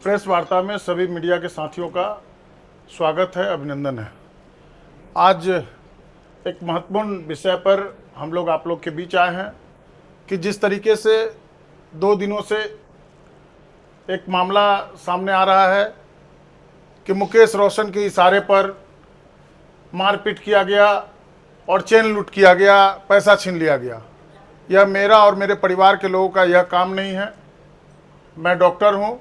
Press वार्ता में सभी मीडिया के साथियों का स्वागत है, अभिनंदन है। आज एक महत्वपूर्ण विषय पर हम लोग आप लोग के बीच आए हैं कि जिस तरीके से 2 दिनों से एक मामला सामने आ रहा है कि मुकेश रोशन के इशारे पर मारपीट किया गया और चेन लूट किया गया, पैसा छीन लिया गया। यह मेरा और मेरे परिवार के लोगों का यह काम नहीं है। मैं डॉक्टर हूँ,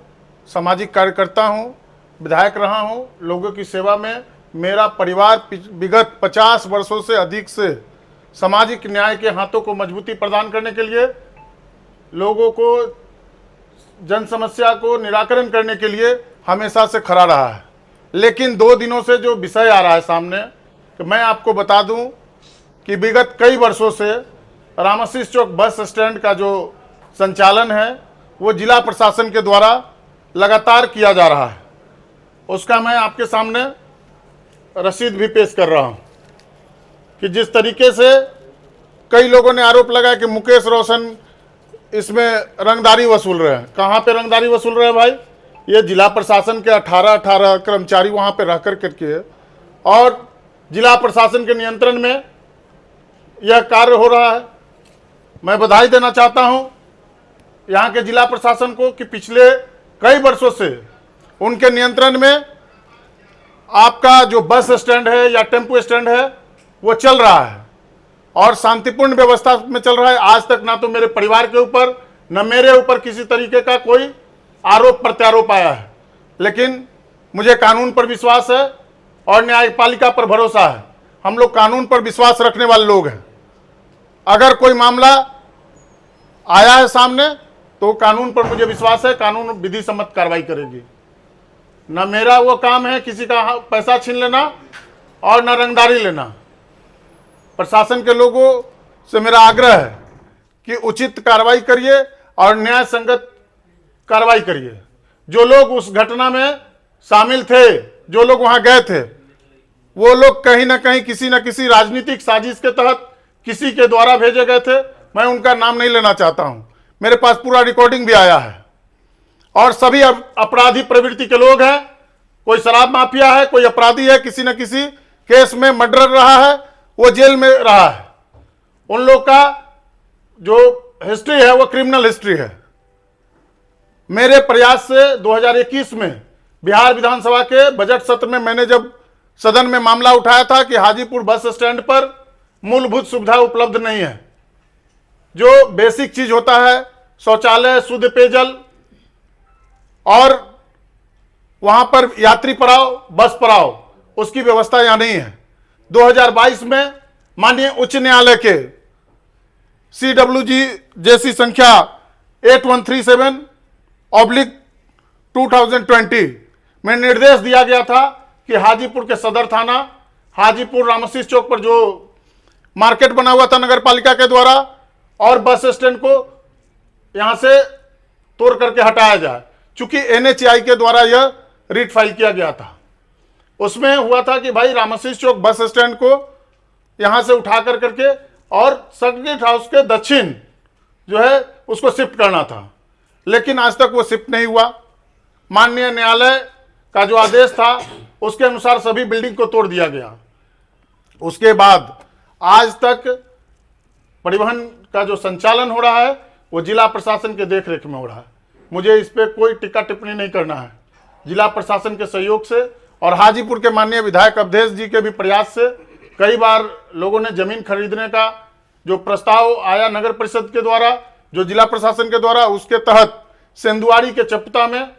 सामाजिक कार्यकर्ता हूँ, विधायक रहा हूँ। लोगों की सेवा में मेरा परिवार विगत 50 वर्षों से अधिक से सामाजिक न्याय के हाथों को मजबूती प्रदान करने के लिए, लोगों को जन समस्या को निराकरण करने के लिए हमेशा से खड़ा रहा है। लेकिन 2 दिनों से जो विषय आ रहा है सामने, कि मैं आपको बता दूं कि विगत कई वर्षों से रामाशीष चौक बस स्टैंड का जो संचालन है वो जिला प्रशासन के द्वारा लगातार किया जा रहा है। उसका मैं आपके सामने रसीद भी पेश कर रहा हूं कि जिस तरीके से कई लोगों ने आरोप लगाया कि मुकेश रोशन इसमें रंगदारी वसूल रहे हैं। कहाँ पे रंगदारी वसूल रहे हैं भाई? ये जिला प्रशासन के 18 कर्मचारी वहाँ पे रह कर के और जिला प्रशासन के नियंत्रण में यह कार्य हो रहा है। मैं बधाई देना चाहता हूं यहाँ के जिला प्रशासन को कि पिछले कई वर्षों से उनके नियंत्रण में आपका जो बस स्टैंड है या टेम्पो स्टैंड है वो चल रहा है और शांतिपूर्ण व्यवस्था में चल रहा है। आज तक ना तो मेरे परिवार के ऊपर न मेरे ऊपर किसी तरीके का कोई आरोप प्रत्यारोप आया है। लेकिन मुझे कानून पर विश्वास है और न्यायपालिका पर भरोसा है। हम लोग कानून पर विश्वास रखने वाले लोग हैं। अगर कोई मामला आया है सामने तो कानून पर मुझे विश्वास है, कानून विधि सम्मत कार्रवाई करेगी। न मेरा वो काम है किसी का पैसा छीन लेना और न रंगदारी लेना। प्रशासन के लोगों से मेरा आग्रह है कि उचित कार्रवाई करिए और न्याय संगत कार्रवाई करिए। जो लोग उस घटना में शामिल थे, जो लोग वहां गए थे, वो लोग कहीं ना कहीं किसी न किसी राजनीतिक साजिश के तहत किसी के द्वारा भेजे गए थे। मैं उनका नाम नहीं लेना चाहता हूं। मेरे पास पूरा रिकॉर्डिंग भी आया है और सभी अपराधी प्रवृत्ति के लोग हैं। कोई शराब माफिया है, कोई अपराधी है, किसी न किसी केस में मर्डर रहा है, वो जेल में रहा है। उन लोग का जो हिस्ट्री है वो क्रिमिनल हिस्ट्री है। मेरे प्रयास से 2021 में बिहार विधानसभा के बजट सत्र में मैंने जब सदन में मामला उठाया था कि हाजीपुर बस स्टैंड पर मूलभूत सुविधा उपलब्ध नहीं है। जो बेसिक चीज होता है, शौचालय, शुद्ध पेयजल और वहां पर यात्री पड़ाव, बस पड़ाव, उसकी व्यवस्था यहां नहीं है। 2022 में माननीय उच्च न्यायालय के CWG जैसी संख्या 8137/2020 में निर्देश दिया गया था कि हाजीपुर के सदर थाना, हाजीपुर रामाशीष चौक पर जो मार्केट बना हुआ था नगर पालिका के द्वारा और बस स्टैंड को यहां से तोड़ करके हटाया जाए। चूंकि NHAI के द्वारा यह रिट फाइल किया गया था। उसमें हुआ था कि भाई रामाशीष चौक बस स्टैंड को यहां से उठा कर करके और सर्किट हाउस के दक्षिण जो है उसको शिफ्ट करना था। लेकिन आज तक वो शिफ्ट नहीं हुआ। माननीय न्यायालय का जो आदेश था उसके अनुसार सभी बिल्डिंग को तोड़ दिया गया। उसके बाद आज तक परिवहन का जो संचालन हो रहा है वो जिला प्रशासन के देखरेख में हो रहा है। मुझे इस पर कोई टिक्का टिप्पणी नहीं करना है। जिला प्रशासन के सहयोग से और हाजीपुर के माननीय विधायक अवधेश जी के भी प्रयास से कई बार लोगों ने जमीन खरीदने का जो प्रस्ताव आया नगर परिषद के द्वारा, जो जिला प्रशासन के द्वारा, उसके तहत सेंदुआरी के चपता में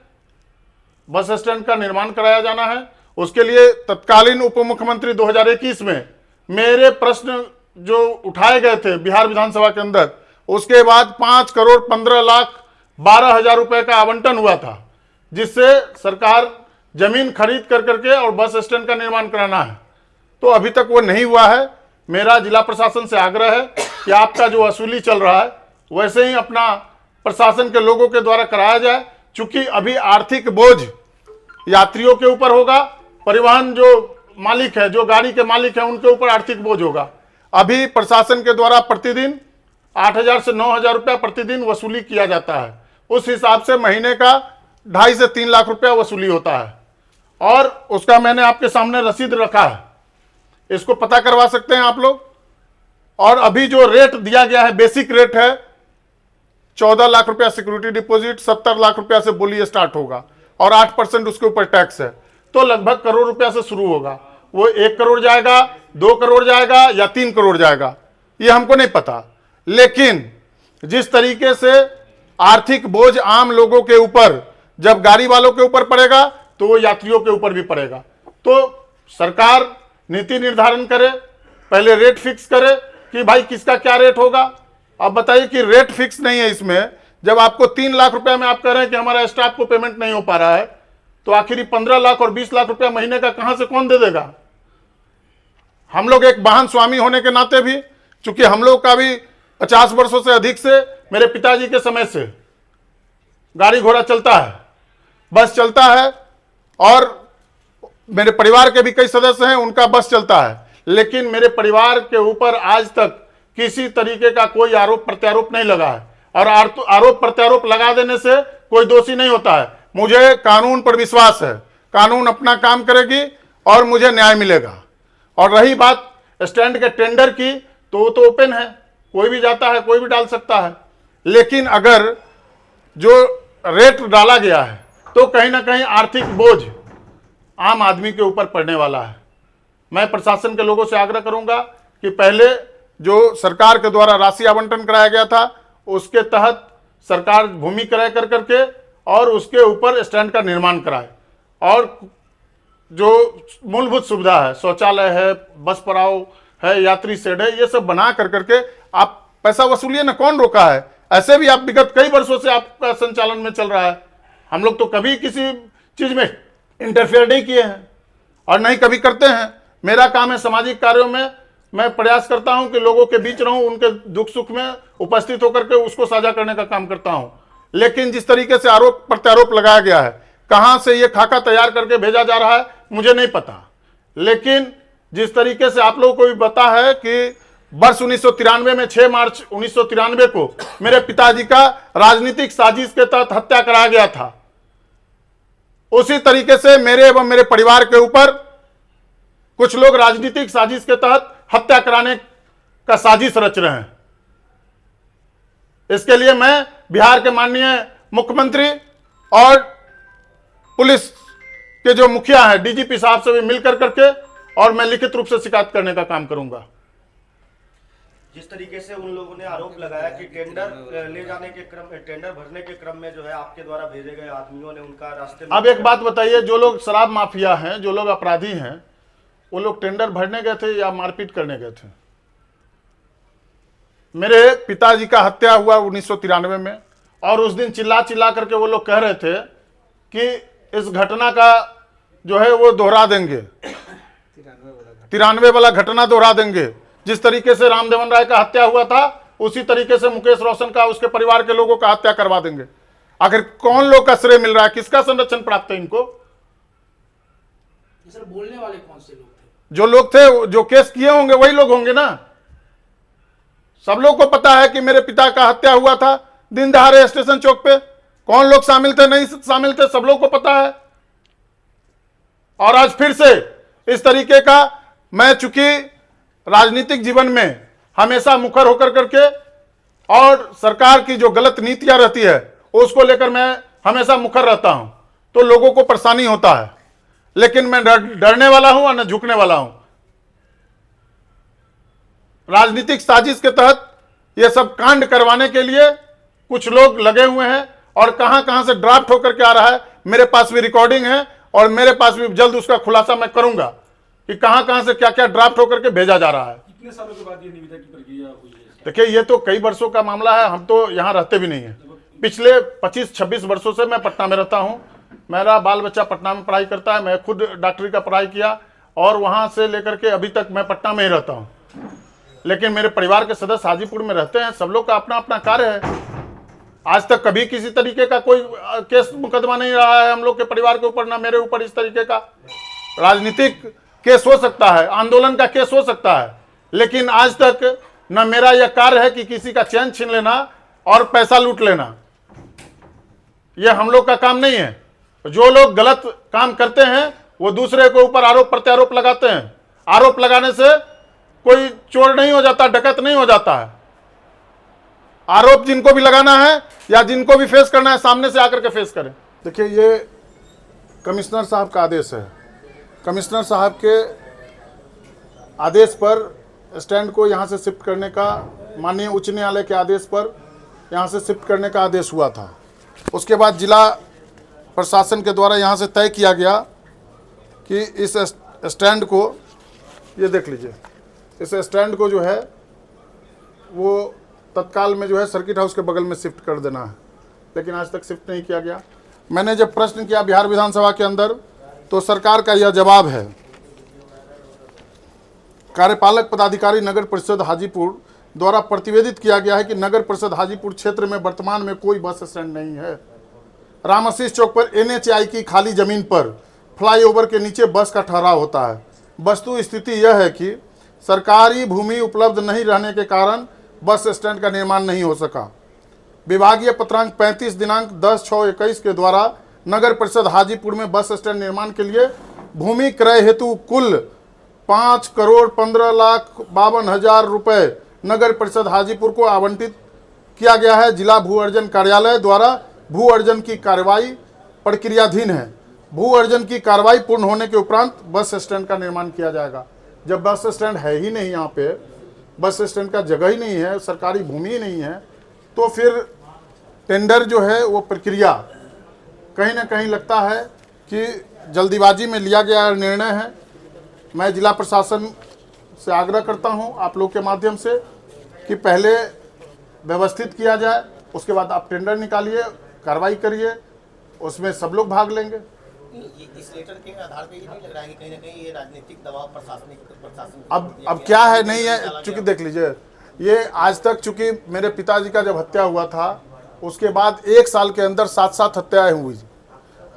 बस स्टैंड का निर्माण कराया जाना है। उसके लिए तत्कालीन उप मुख्यमंत्री 2021 में मेरे प्रश्न जो उठाए गए थे बिहार विधानसभा के अंदर, उसके बाद 5,15,12,000 रुपए का आवंटन हुआ था, जिससे सरकार जमीन खरीद कर करके और बस स्टैंड का निर्माण कराना है। तो अभी तक वो नहीं हुआ है। मेरा जिला प्रशासन से आग्रह है कि आपका जो वसूली चल रहा है वैसे ही अपना प्रशासन के लोगों के द्वारा कराया जाए। चूंकि अभी आर्थिक बोझ यात्रियों के ऊपर होगा, परिवहन जो मालिक है, जो गाड़ी के मालिक है, उनके ऊपर आर्थिक बोझ होगा। अभी प्रशासन के द्वारा प्रतिदिन 8,000 से 9,000 रुपया प्रतिदिन वसूली किया जाता है। उस हिसाब से महीने का 2.5 से 3 लाख रुपया वसूली होता है, और उसका मैंने आपके सामने रसीद रखा है, इसको पता करवा सकते हैं आप लोग। और अभी जो रेट दिया गया है, बेसिक रेट है 14 लाख रुपया सिक्योरिटी डिपॉजिट, 70 लाख रुपया से बोली स्टार्ट होगा, और 8% उसके ऊपर टैक्स है, तो लगभग करोड़ रुपया से शुरू होगा। वो 1 करोड़ जाएगा, 2 करोड़ जाएगा या 3 करोड़ जाएगा, ये हमको नहीं पता। लेकिन जिस तरीके से आर्थिक बोझ आम लोगों के ऊपर, जब गाड़ी वालों के ऊपर पड़ेगा तो वो यात्रियों के ऊपर भी पड़ेगा। तो सरकार नीति निर्धारण करे, पहले रेट फिक्स करे कि भाई किसका क्या रेट होगा। अब बताइए कि रेट फिक्स नहीं है इसमें, जब आपको 3 लाख रुपया में आप कह रहे हैं कि हमारा स्टाफ को पेमेंट नहीं हो पा रहा है, तो आखिर 15 लाख और 20 लाख रुपया महीने का कहां से कौन दे देगा। हम लोग एक वाहन स्वामी होने के नाते भी, चूंकि हम लोग का भी 50 वर्षों से अधिक से, मेरे पिताजी के समय से गाड़ी घोड़ा चलता है, बस चलता है, और मेरे परिवार के भी कई सदस्य हैं उनका बस चलता है, लेकिन मेरे परिवार के ऊपर आज तक किसी तरीके का कोई आरोप प्रत्यारोप नहीं लगा है, और आरोप प्रत्यारोप लगा देने से कोई दोषी नहीं होता है। मुझे कानून पर विश्वास है, कानून अपना काम करेगी और मुझे न्याय मिलेगा। और रही बात स्टैंड के टेंडर की, तो वो तो ओपन है, कोई भी जाता है, कोई भी डाल सकता है। लेकिन अगर जो रेट डाला गया है तो कहीं ना कहीं आर्थिक बोझ आम आदमी के ऊपर पड़ने वाला है। मैं प्रशासन के लोगों से आग्रह करूंगा कि पहले जो सरकार के द्वारा राशि आवंटन कराया गया था, उसके तहत सरकार भूमि क्रय कर करके और उसके ऊपर स्टैंड का निर्माण कराए, और जो मूलभूत सुविधा है, शौचालय है, बस पड़ाव है, यात्री शेड है, ये सब बना कर करके आप पैसा वसूलिए ना, कौन रोका है। ऐसे भी आप विगत कई वर्षों से आपका संचालन में चल रहा है, हम लोग तो कभी किसी चीज में इंटरफेयर नहीं किए हैं और नहीं कभी करते हैं। मेरा काम है सामाजिक कार्यों में मैं प्रयास करता हूं कि लोगों के बीच रहूं, उनके दुख सुख में उपस्थित होकर के उसको साझा करने का काम करता हूं। लेकिन जिस तरीके से आरोप प्रत्यारोप लगाया गया है, कहां से ये खाका तैयार करके भेजा जा रहा है मुझे नहीं पता, लेकिन जिस तरीके से आप लोगों को भी पता है कि वर्ष 1993 में 6 मार्च 1993 को मेरे पिताजी का राजनीतिक साजिश के तहत हत्या कराया गया था, उसी तरीके से मेरे एवं मेरे परिवार के ऊपर कुछ लोग राजनीतिक साजिश के तहत हत्या कराने का साजिश रच रहे हैं। इसके लिए मैं बिहार के माननीय मुख्यमंत्री और पुलिस के जो मुखिया हैं, डीजीपी साहब से भी मिलकर करके, और मैं लिखित रूप से शिकायत करने का काम करूंगा। जिस तरीके से उन लोगों ने आरोप लगाया कि टेंडर ले जाने के क्रम में, टेंडर भरने के क्रम में जो है आपके द्वारा भेजे गए आदमियों ने उनका रास्ते में। अब एक बात बताइए, जो लोग शराब माफिया हैं, जो लोग अपराधी हैं, वो लोग टेंडर भरने गए थे या मारपीट करने गए थे। मेरे पिताजी का हत्या हुआ 1993 में, और उस दिन चिल्ला चिल्ला करके वो लोग कह रहे थे कि इस घटना का जो है वो दोहरा देंगे, 93 वाला घटना दोहरा देंगे। जिस तरीके से रामदेवन राय का हत्या हुआ था, उसी तरीके से मुकेश रोशन का, उसके परिवार के लोगों का हत्या करवा देंगे। आखिर कौन लोग का श्रेय मिल रहा है, किसका संरक्षण प्राप्त है इनको। सर बोलने वाले कौन से लोग थे? जो लोग थे, जो केस किए होंगे वही लोग होंगे ना। सब लोग को पता है कि मेरे पिता का हत्या हुआ था दिन दहाड़े स्टेशन चौक पे, कौन लोग शामिल थे नहीं शामिल थे सब लोग को पता है। और आज फिर से इस तरीके का, मैं चूंकि राजनीतिक जीवन में हमेशा मुखर होकर करके, और सरकार की जो गलत नीतियां रहती है उसको लेकर मैं हमेशा मुखर रहता हूं, तो लोगों को परेशानी होता है। लेकिन मैं डरने वाला हूं और न झुकने वाला हूं। राजनीतिक साजिश के तहत यह सब कांड करवाने के लिए कुछ लोग लगे हुए हैं, और कहां कहां से ड्राफ्ट होकर के आ रहा है। मेरे पास भी रिकॉर्डिंग है, और मेरे पास भी जल्द उसका खुलासा मैं करूंगा कि कहां कहां से क्या क्या ड्राफ्ट होकर के भेजा जा रहा है। कितने सालों के बाद ये निविदा की प्रक्रिया हुई है? देखिए, ये तो कई वर्षों का मामला है, हम तो यहाँ रहते भी नहीं है। पिछले 25-26 वर्षों से मैं पटना में रहता हूँ। मेरा बाल बच्चा पटना में पढ़ाई करता है, मैं खुद डॉक्टरी का पढ़ाई किया, और वहाँ से लेकर के अभी तक मैं पटना में ही रहता हूँ। लेकिन मेरे परिवार के सदस्य हाजीपुर में रहते हैं, सब लोग का अपना अपना कार्य है। आज तक कभी किसी तरीके का कोई केस मुकदमा नहीं रहा है हम लोग के परिवार के ऊपर, ना मेरे ऊपर इस तरीके का। राजनीतिक केस हो सकता है, आंदोलन का केस हो सकता है, लेकिन आज तक न मेरा यह कार्य है कि किसी का चैन छीन लेना और पैसा लूट लेना। ये हम लोग का काम नहीं है। जो लोग गलत काम करते हैं वो दूसरे के ऊपर आरोप प्रत्यारोप लगाते हैं। आरोप लगाने से कोई चोर नहीं हो जाता, डकैत नहीं हो जाता है। आरोप जिनको भी लगाना है या जिनको भी फेस करना है, सामने से आकर के फेस करें। देखिए, ये कमिश्नर साहब का आदेश है। कमिश्नर साहब के आदेश पर स्टैंड को यहाँ से शिफ्ट करने का, माननीय उच्च न्यायालय के आदेश पर यहाँ से शिफ्ट करने का आदेश हुआ था। उसके बाद जिला प्रशासन के द्वारा यहाँ से तय किया गया कि इस स्टैंड को, ये देख लीजिए, इस स्टैंड को जो है वो तत्काल में जो है सर्किट हाउस के बगल में शिफ्ट कर देना है, लेकिन आज तक शिफ्ट नहीं किया गया। मैंने जब प्रश्न किया बिहार विधानसभा के अंदर, तो सरकार का यह जवाब है। कार्यपालक पदाधिकारी नगर परिषद हाजीपुर द्वारा प्रतिवेदित किया गया है कि नगर परिषद हाजीपुर क्षेत्र में वर्तमान में कोई बस स्टैंड नहीं है। रामाशीष चौक पर NHAI की खाली जमीन पर फ्लाईओवर के नीचे बस का ठहराव होता है। वस्तु स्थिति यह है कि सरकारी भूमि उपलब्ध नहीं रहने के कारण बस स्टैंड का निर्माण नहीं हो सका। विभागीय पत्रांक 35 दिनांक 10/6/21 के द्वारा नगर परिषद हाजीपुर में बस स्टैंड निर्माण के लिए भूमि क्रय हेतु कुल 5,15,52,000 रुपये नगर परिषद हाजीपुर को आवंटित किया गया है। जिला भू अर्जन कार्यालय द्वारा भू अर्जन की कार्रवाई प्रक्रियाधीन है। भू अर्जन की कार्रवाई पूर्ण होने के उपरांत बस स्टैंड का निर्माण किया जाएगा। जब बस स्टैंड है ही नहीं, यहाँ पे बस स्टैंड का जगह ही नहीं है, सरकारी भूमि ही नहीं है, तो फिर टेंडर जो है वो प्रक्रिया कहीं ना कहीं लगता है कि जल्दीबाजी में लिया गया निर्णय है। मैं जिला प्रशासन से आग्रह करता हूं आप लोग के माध्यम से कि पहले व्यवस्थित किया जाए, उसके बाद आप टेंडर निकालिए, कार्रवाई करिए, उसमें सब लोग भाग लेंगे। इस लेटर के आधार पे ये नहीं लग रहा है कि कहीं ना कहीं ये राजनीतिक दबाव प्रशासन अब क्या है, नहीं है, चूंकि देख लीजिए, ये आज तक चूंकि मेरे पिताजी का जब हत्या हुआ था, उसके बाद 1 साल के अंदर 7 हत्याएं हुई,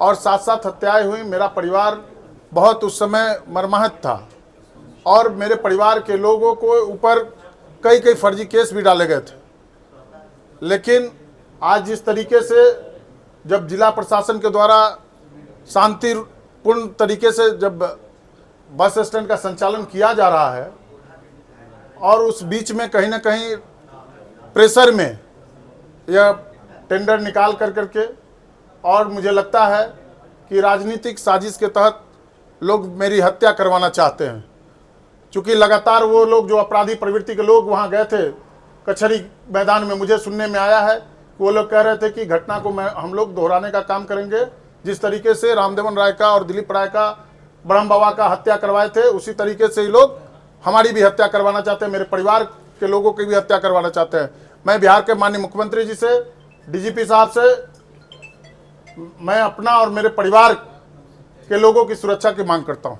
और 7 हत्याएं हुई। मेरा परिवार बहुत उस समय मर्माहत था, और मेरे परिवार के लोगों को ऊपर कई फर्जी केस भी डाले गए थे। लेकिन आज जिस तरीके से जब जिला प्रशासन के द्वारा शांतिपूर्ण तरीके से जब बस स्टैंड का संचालन किया जा रहा है, और उस बीच में कहीं ना कहीं प्रेशर में यह टेंडर निकाल करके, और मुझे लगता है कि राजनीतिक साजिश के तहत लोग मेरी हत्या करवाना चाहते हैं। क्योंकि लगातार वो लोग जो अपराधी प्रवृत्ति के लोग वहाँ गए थे कचहरी मैदान में, मुझे सुनने में आया है कि वो लोग कह रहे थे कि घटना को हम लोग दोहराने का काम करेंगे। जिस तरीके से रामदेवन राय का और दिलीप राय का, ब्रह्म बाबा का हत्या करवाए थे, उसी तरीके से ये लोग हमारी भी हत्या करवाना चाहते हैं, मेरे परिवार के लोगों की भी हत्या करवाना चाहते हैं। मैं बिहार के माननीय मुख्यमंत्री जी से, DGP साहब से मैं अपना और मेरे परिवार के लोगों की सुरक्षा की मांग करता हूँ।